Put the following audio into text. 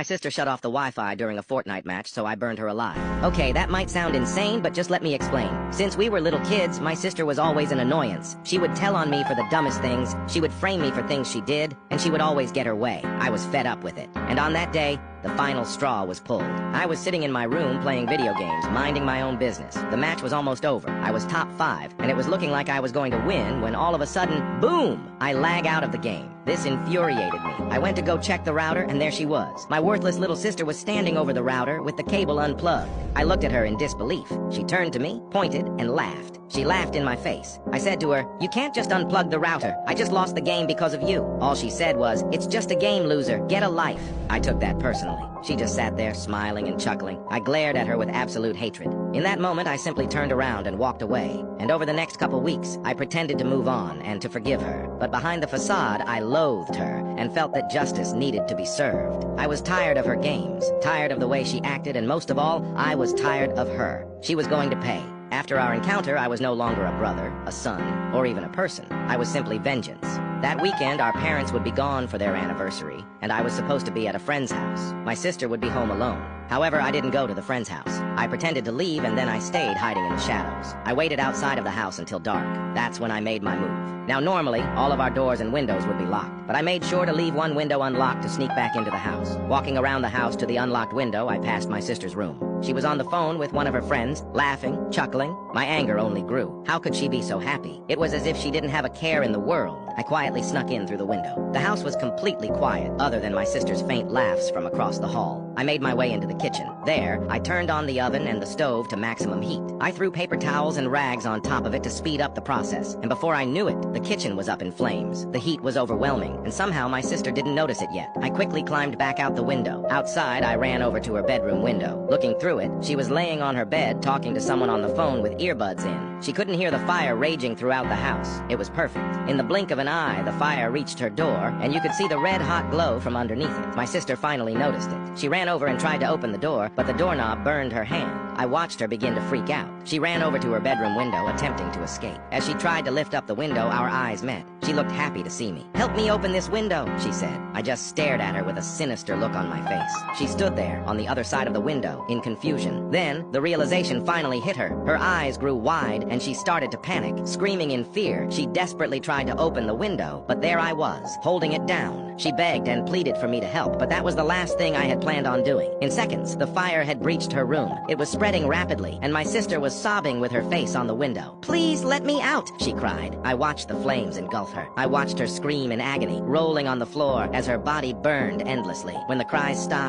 My sister shut off the Wi-Fi during a Fortnite match, so I burned her alive. Okay, that might sound insane, but just let me explain. Since we were little kids, my sister was always an annoyance. She would tell on me for the dumbest things, she would frame me for things she did, and she would always get her way. I was fed up with it. And on that day, the final straw was pulled. I was sitting in my room playing video games, minding my own business. The match was almost over. I was top 5, and it was looking like I was going to win when all of a sudden, boom! I lag out of the game. This infuriated me. I went to go check the router, and there she was. My worthless little sister was standing over the router with the cable unplugged. I looked at her in disbelief. She turned to me, pointed, and laughed. She laughed in my face. I said to her, "You can't just unplug the router. I just lost the game because of you." All she said was, "It's just a game, loser. Get a life." I took that personally. She just sat there, smiling and chuckling. I glared at her with absolute hatred. In that moment, I simply turned around and walked away. And over the next couple weeks, I pretended to move on and to forgive her. But behind the facade, I loathed her and felt that justice needed to be served. I was tired of her games, tired of the way she acted, and most of all, I was tired of her. She was going to pay. After our encounter, I was no longer a brother, a son, or even a person. I was simply vengeance. That weekend, our parents would be gone for their anniversary, and I was supposed to be at a friend's house. My sister would be home alone. However, I didn't go to the friend's house. I pretended to leave, and then I stayed hiding in the shadows. I waited outside of the house until dark. That's when I made my move. Now, normally, all of our doors and windows would be locked, but I made sure to leave one window unlocked to sneak back into the house. Walking around the house to the unlocked window, I passed my sister's room. She was on the phone with one of her friends, laughing, chuckling. My anger only grew. How could she be so happy? It was as if she didn't have a care in the world. I quietly snuck in through the window. The house was completely quiet, other than my sister's faint laughs from across the hall. I made my way into the kitchen. There, I turned on the oven and the stove to maximum heat. I threw paper towels and rags on top of it to speed up the process, and before I knew it, the kitchen was up in flames. The heat was overwhelming, and somehow my sister didn't notice it yet. I quickly climbed back out the window. Outside, I ran over to her bedroom window. Looking through it, she was laying on her bed talking to someone on the phone with earbuds in. She couldn't hear the fire raging throughout the house. It was perfect. In the blink of an eye, the fire reached her door, and you could see the red-hot glow from underneath it. My sister finally noticed it. She ran over and tried to open the door, but the doorknob burned her hand. I watched her begin to freak out. She ran over to her bedroom window, attempting to escape. As she tried to lift up the window, our eyes met. She looked happy to see me. "Help me open this window," she said. I just stared at her with a sinister look on my face. She stood there, on the other side of the window, in confusion. Then, the realization finally hit her. Her eyes grew wide, and she started to panic. Screaming in fear, she desperately tried to open the window, but there I was, holding it down. She begged and pleaded for me to help, but that was the last thing I had planned on doing. In seconds, the fire had breached her room. It was spreading rapidly, and my sister was sobbing with her face on the window. "Please let me out," she cried. I watched the flames engulf her. I watched her scream in agony, rolling on the floor as her body burned endlessly. When the cries stopped,